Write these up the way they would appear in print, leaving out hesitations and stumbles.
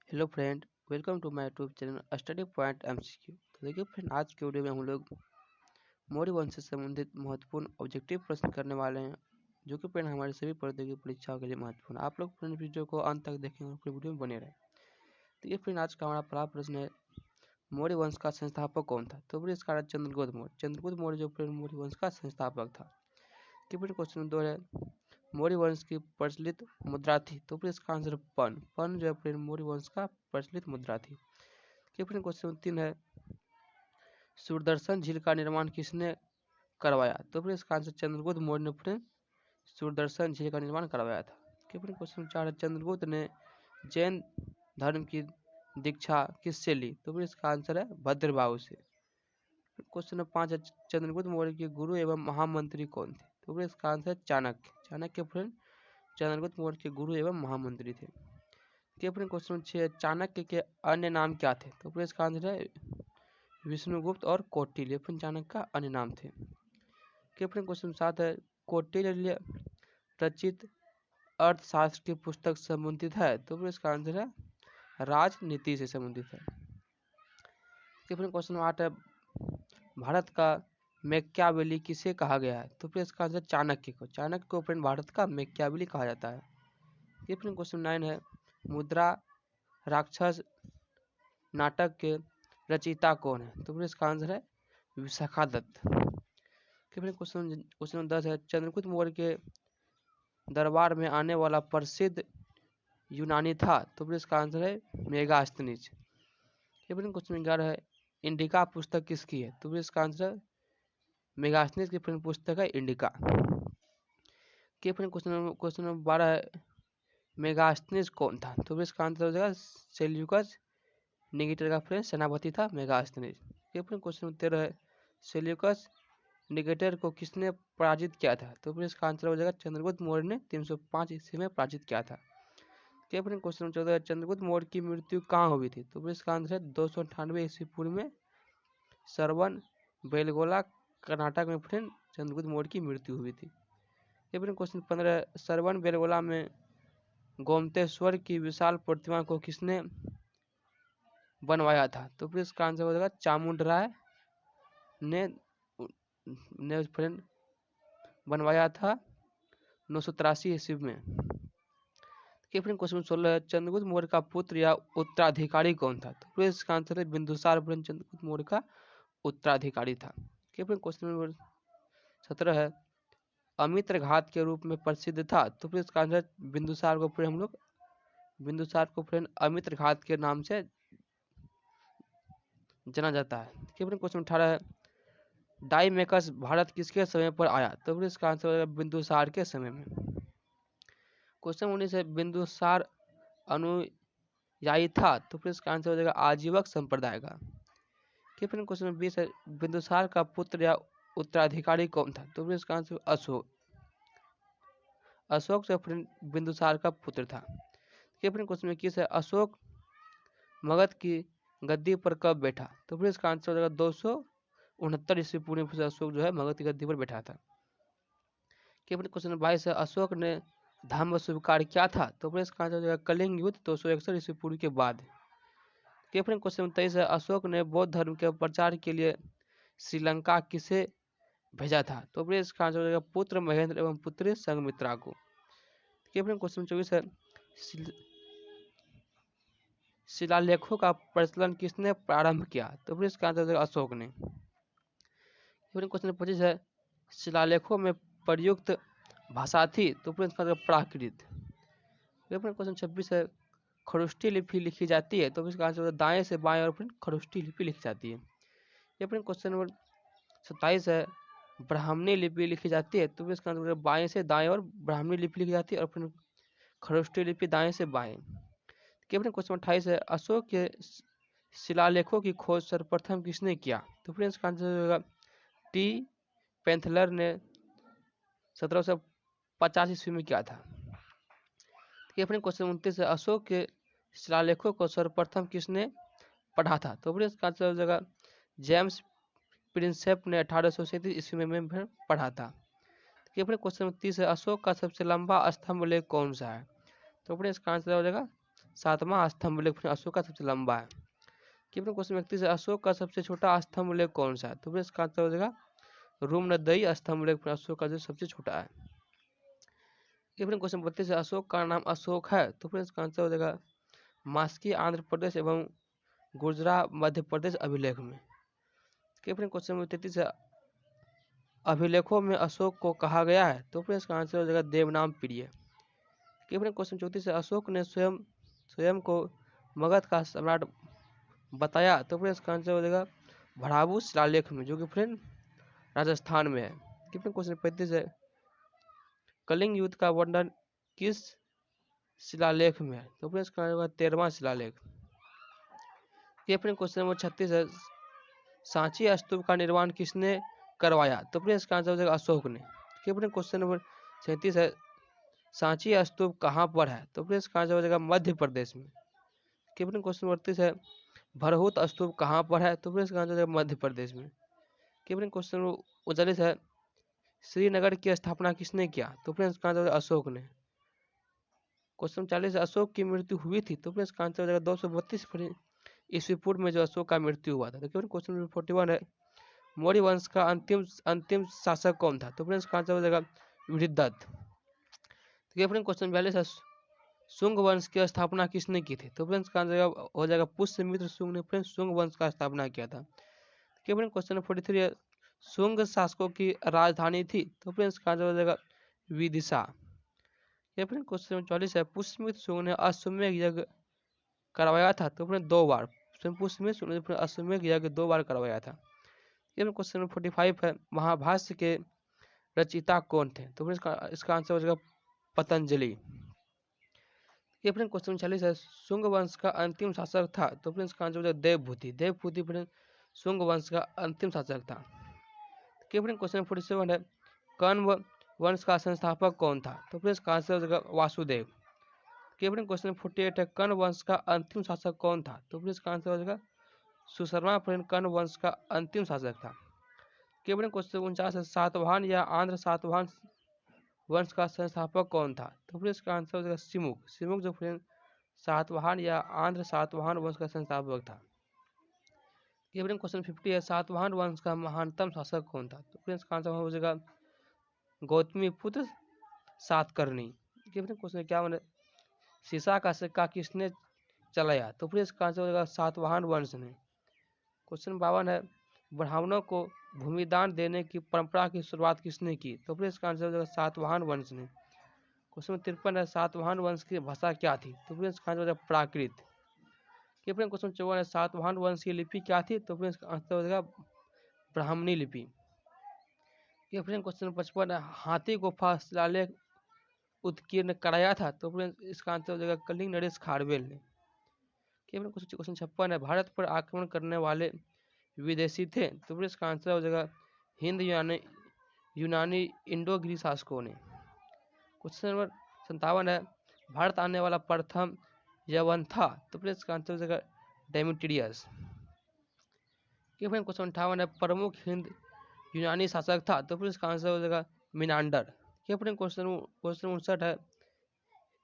Hello friend, welcome to my YouTube channel study point MCQ. तो देखिए friend, आज के वीडियो में हम लोग मौर्य वंश से संबंधित महत्वपूर्ण ऑब्जेक्टिव प्रश्न करने वाले हैं, जो कि फ्रेंड हमारे सभी प्रतियोगी परीक्षाओं के लिए महत्वपूर्ण है। आप लोग फ्रेंड वीडियो को अंत तक देखें और पूरी वीडियो में बने रहें। तो ये फ्रेंड आज का हमारा पहला प्रश्न है, मौर्य वंश का संस्थापक कौन था? तो फ्रेंड इसका चंद्रगुप्त मौर्य। चंद्रगुप्त मौर्य जो फ्रेंड मौर्य वंश का संस्थापक था। कि फ्रेंड क्वेश्चन 2 है, मौर्य वंश की प्रचलित मुद्रा थी? तो फिर इसका आंसर पन। पन जो है मौर्य वंश का प्रचलित मुद्रा थी। फिर क्वेश्चन 3 है, सूरदर्शन झील का निर्माण किसने करवाया? तो फिर इसका आंसर चंद्रगुप्त मौर्य ने फिर सूरदर्शन झील का निर्माण करवाया था। फिर क्वेश्चन 4 है, चंद्रगुप्त ने जैन धर्म की दीक्षा किससे ली? तो फिर इसका आंसर है भद्रबाहु से। क्वेश्चन नंबर 5 है, चंद्रगुप्त मौर्य के गुरु एवं महामंत्री कौन थे? तो फिर इसका आंसर है चाणक्य। चाणक्य फ्रेंड चंद्रगुप्त मौर्य के गुरु एवं महामंत्री थे। क्वेश्चन नंबर 6 है, चाणक्य के अन्य नाम क्या थे? तो फिर इसका आंसर है विष्णुगुप्त और कौटिल्य। फिर चाणक्य का अन्य नाम थे। क्वेश्चन 7 है, कौटिल्य रचित अर्थशास्त्र की पुस्तक संबंधित है? तो फिर इसका आंसर है राजनीति से संबंधित है। क्वेश्चन 8 है, भारत का मैकियावेली किसे कहा गया है? तो फिर इसका आंसर चाणक्य को। चाणक्य को फ्रेंड भारत का मैकियावेली कहा जाता है। फिर क्वेश्चन 9 है, मुद्रा राक्षस नाटक के रचयिता कौन है? तो फिर इसका आंसर है विशाखा दत्त। फिर क्वेश्चन 10 है, चंद्रगुप्त मौर्य के दरबार में आने वाला प्रसिद्ध यूनानी था? तो फिर इसका आंसर है मेगास्थनीज। फिर क्वेश्चन 11 है, इंडिका पुस्तक किसकी है? तो फिर इसका आंसर मेगास्थनीज की फिर पुस्तक है इंडिका। फिर क्वेश्चन नंबर 12 है, मेगास्थनीज कौन था? तो फिर इसका आंसर हो जाएगा सेल्यूकस निकेटर का फ्रेंड सेनापति था मेगास्थनीज। फिर क्वेश्चन 13 है, सेल्यूकस निकेटर को किसने पराजित किया था? तो फिर इसका आंसर हो जाएगा चंद्रगुप्त मौर्य ने 305 ईस्वी में पराजित किया था। फिर क्वेश्चन 14 है, चंद्रगुप्त मौर्य की मृत्यु कहाँ हुई थी? तो फिर इसका आंसर है 298 ईस्वी पूर्व में सरवन बेलगोला कर्नाटक में फ्रेंड चंद्रगुप्त मौर्य की मृत्यु हुई थी। फिर क्वेश्चन 15, सरवन बेलगोला में गोमतेश्वर की विशाल प्रतिमा को किसने बनवाया था? तो फिर इसका आंसर हो जाएगा चामुंडराय ने फ्रेंड बनवाया था 983 ईस्वी में। फिर क्वेश्चन 16 है, चंद्रगुप्त मौर्य का पुत्र या उत्तराधिकारी कौन था? तो फिर इसका आंसर है बिंदुसार फ्रेंड चंद्रगुप्त मौर्य का उत्तराधिकारी था। फिर क्वेश्चन नंबर 17 है, अमित्र घात के रूप में प्रसिद्ध था? तो फिर इसका आंसर बिंदुसार को फिर हम लोग बिंदुसार को फ्रेंड अमित्र घात के नाम से जाना जाता है। फिर क्वेश्चन 18 है, डाइमेकस भारत किसके समय पर आया? तो फिर इसका आंसर होगा बिंदुसार के समय में। क्वेश्चन 19 है, बिंदुसार अनुयायी था? तो फिर इसका आंसर हो जाएगा आजीवक संप्रदाय का। फिर क्वेश्चन 20 है, बिंदुसार का पुत्र या उत्तराधिकारी कौन था? तो फिर इसका आंसर अशोक। अशोक से फिर बिंदुसार का पुत्र था। फिर क्वेश्चन 21 है, अशोक मगध की गद्दी पर कब बैठा? तो फिर इसका आंसर हो जाएगा 269 ईस्वी पूर्व में अशोक जो है मगध की गद्दी पर बैठा था। फिर क्वेश्चन 22 है, अशोक ने धर्म स्वीकार किया था? तो फिर इसका आंसर हो जाएगा कलिंग युद्ध 261 ईस्वी पूर्व के बाद। फिर क्वेश्चन 23 है, अशोक ने बौद्ध धर्म के प्रचार के लिए श्रीलंका किसे भेजा था? तो फिर इसका आंसर हो जाएगा पुत्र महेंद्र एवं पुत्री संघमित्रा को। फिर क्वेश्चन 24 है, शिलालेखों का प्रचलन किसने प्रारंभ किया? तो फिर इसका आंसर हो जाएगा अशोक ने। फिर क्वेश्चन 25 है, शिलालेखों में प्रयुक्त भाषा थी? तो फिर इसका आंसर प्राकृत। फिर क्वेश्चन 26 है, खरुष्टी लिपि लिखी जाती है? तो फिर इसका आंसर दाएं से बाएं और फिर खरुष्टी लिपि लिखी जाती है। फिर क्वेश्चन नंबर 27 है, ब्राह्मणी लिपि लिखी जाती है? तो फिर इसका आंसर बाएं से दाएं और ब्राह्मणी लिपि लिखी जाती है और फिर खरुष्टी लिपि दाएं से बाएं। फिर क्वेश्चन 28 है, अशोक के शिलालेखों की खोज सर्वप्रथम किसने किया? तो फिर इसका आंसर होगा टी पेंथलर ने 1750 ईस्वी में किया था। फिर क्वेश्चन 29 है, अशोक के शिलालेखों को सर्वप्रथम किसने पढ़ा था? तो फिर इसका आंसर हो जाएगा जेम्स प्रिंसेप ने 1837 ईस्वी में फिर पढ़ा था। फिर क्वेश्चन 30 है, अशोक का सबसे लंबा स्तंभ लेख कौन सा है? तो फिर इसका आंसर हो जाएगा सातवां स्तंभ लेख अशोक का सबसे लंबा है। कि अपने क्वेश्चन व्यक्ति से अशोक का सबसे छोटा स्तंभ लेख कौन सा है? तो फिर इसका आंसर हो जाएगा रोमनदई स्तंभ लेख अशोक का जो सबसे छोटा है। कि अपने क्वेश्चन 32 से अशोक का नाम अशोक है? तो फिर इसका आंसर हो जाएगा मास्की आंध्र प्रदेश एवं गुजरात मध्य प्रदेश अभिलेख में। कि अपने क्वेश्चन 33 से अभिलेखों में अशोक को कहा गया है? तो फिर इसका आंसर हो जाएगा देवनाम प्रिय। कि अपने क्वेश्चन 34 से अशोक ने स्वयं को मगध का सम्राट बताया? तो फिर इसका आंसर हो जाएगा भड़ाबू शिलालेख में, जो कि फ्रेंड राजस्थान में है। कि अपने क्वेश्चन 35 है कलिंग युद्ध का वर्णन किस शिलालेख में है? तो फिर इसका आंसर होगा 13वां शिलालेख। कि अपने क्वेश्चन नंबर 36 है सांची स्तूप का निर्माण किसने करवाया? तो फिर इसका आंसर हो जाएगा अशोक ने। कि अपने क्वेश्चन नंबर 37 है सांची स्तूप कहाँ पर है? तो फिर इसका आंसर हो जाएगा मध्य प्रदेश में। कि अपने क्वेश्चन नंबर 38 है भरहुत स्तूप कहाँ पर है? तो फिर इसका आंसर हो जाएगा मध्य प्रदेश में। कि अपने क्वेश्चन नंबर 39 है श्रीनगर की स्थापना किसने किया? तो फिर इसका आंसर हो जाएगा अशोक ने। क्वेश्चन 40 अशोक की मृत्यु हुई थी? तो फिर इसका आंसर हो जाएगा 232 ईस्वी पूर्व में जो अशोक का मृत्यु हुआ था। तो क्वेश्चन नंबर 41 है मौर्य वंश का अंतिम शासक कौन था? तो फ्रेंड्स इसका आंसर हो जाएगा वृद्धदत्त। तो फ्रेंड्स क्वेश्चन 42 है शुंग वंश की स्थापना किसने की थी? तो फ्रेंड्स का आंसर हो जाएगा पुष्यमित्र शुंग ने फ्रेंड्स शुंग वंश का स्थापना किया था। फ्रेंड्स क्वेश्चन 43 है शुंग शासकों की राजधानी थी? तो फ्रेंड्स इसका आंसर हो जाएगा विदिशा। फ्रेंड्स क्वेश्चन 44 है पुष्यमित्र शुंग ने अश्वमेध यज्ञ करवाया था? तो फ्रेंड्स 2 बार पुष्यमित्र शुंग ने अश्वमेध यज्ञ 2 बार करवाया था। क्वेश्चन नंबर 45 है महाभाष्य के रचयिता कौन थे? तो इसका आंसर हो जाएगा पतंजलि। ये फ्रेंड क्वेश्चन 46 है शुंग वंश का अंतिम शासक था? तो फ्रेंड इसका आंसर हो जाएगा देवभूति। देवभूति फ्रेंड शुंग वंश का अंतिम शासक था। फ्रेंड क्वेश्चन 47 है कण्व वंश का संस्थापक कौन था? तो फ्रेंड इसका आंसर हो जाएगा वासुदेव। फ्रेंड क्वेश्चन 48 है कण्व वंश का अंतिम शासक कौन था? तो फ्रेंड इसका आंसर हो जाएगा सुशर्मा फ्रेंड कण्व वंश का अंतिम शासक था। फ्रेंड क्वेश्चन 49 है सातवाहन या आंध्र सातवाहन वंश का संस्थापक कौन था? तो फिर इसका आंसर हो जाएगा सिमुक। सिमुक जो फ्रेंड सातवाहन या आंध्र सातवाहन वंश का संस्थापक था। फ्रेंड क्वेश्चन 50 है सातवाहन वंश का महानतम शासक कौन था? तो फ्रेंड इसका आंसर हो जाएगा गौतमी पुत्र सातकर्णी। फ्रेंड क्वेश्चन 51 है सीसा का सिक्का किसने चलाया? तो फिर इसका आंसर हो जाएगा सातवाहन वंश ने। क्वेश्चन 52 है ब्राह्मणों को भूमिदान देने की परंपरा की शुरुआत किसने की? तो फिर इसका आंसर हो जाएगा सातवाहन वंश ने। क्वेश्चन 53 है सातवाहन वंश की भाषा क्या थी? तो फिर इसका आंसर हो जाएगा प्राकृत। क्वेश्चन 54 है सातवाहन वंश की लिपि क्या थी? तो फिर इसका आंसर हो जाएगा ब्राह्मणी लिपि। क्वेश्चन 55 है हाथी गुफा शिलालेख उत्कीर्ण कराया था? तो फिर इसका आंसर हो जाएगा कलिंग नरेश खारवेल ने। क्वेश्चन 56 है भारत पर आक्रमण करने वाले विदेशी थे? तो फिर इसका आंसर हो जाएगा हिंद यूनानी इंडो ग्रीस शासकों ने। क्वेश्चन नंबर 57 है भारत आने वाला प्रथम यवन था? तो फिर इसका आंसर हो जाएगा डेमेट्रियस। क्वेश्चन 58 है प्रमुख हिंद यूनानी शासक था? तो फिर इसका आंसर हो जाएगा मिनांडर। क्वेश्चन 59 है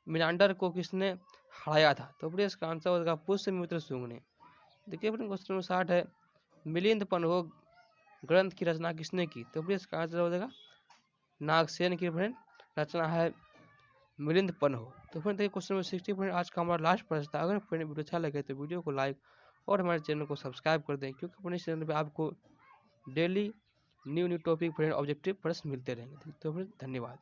मिनांडर को किसने हराया था? तो फिर इसका आंसर हो जाएगा पुष्यमित्र शुंग ने। देखिए क्वेश्चन नंबर 60 है मिलिंद पन्हो ग्रंथ की रचना किसने की? तो फिर इसका आंसर हो जाएगा नागसेन की रचना है मिलिंद पन्हो। तो फ्रेंड देखिए क्वेश्चन नंबर 60 फ्रेंड आज का हमारा लास्ट प्रश्न था। अगर फ्रेंड वीडियो अच्छा लगे तो वीडियो को लाइक और हमारे चैनल को सब्सक्राइब कर दें, क्योंकि अपने चैनल पे आपको daily new topic friend objective प्रश्न मिलते रहेंगे। तो फ्रेंड धन्यवाद।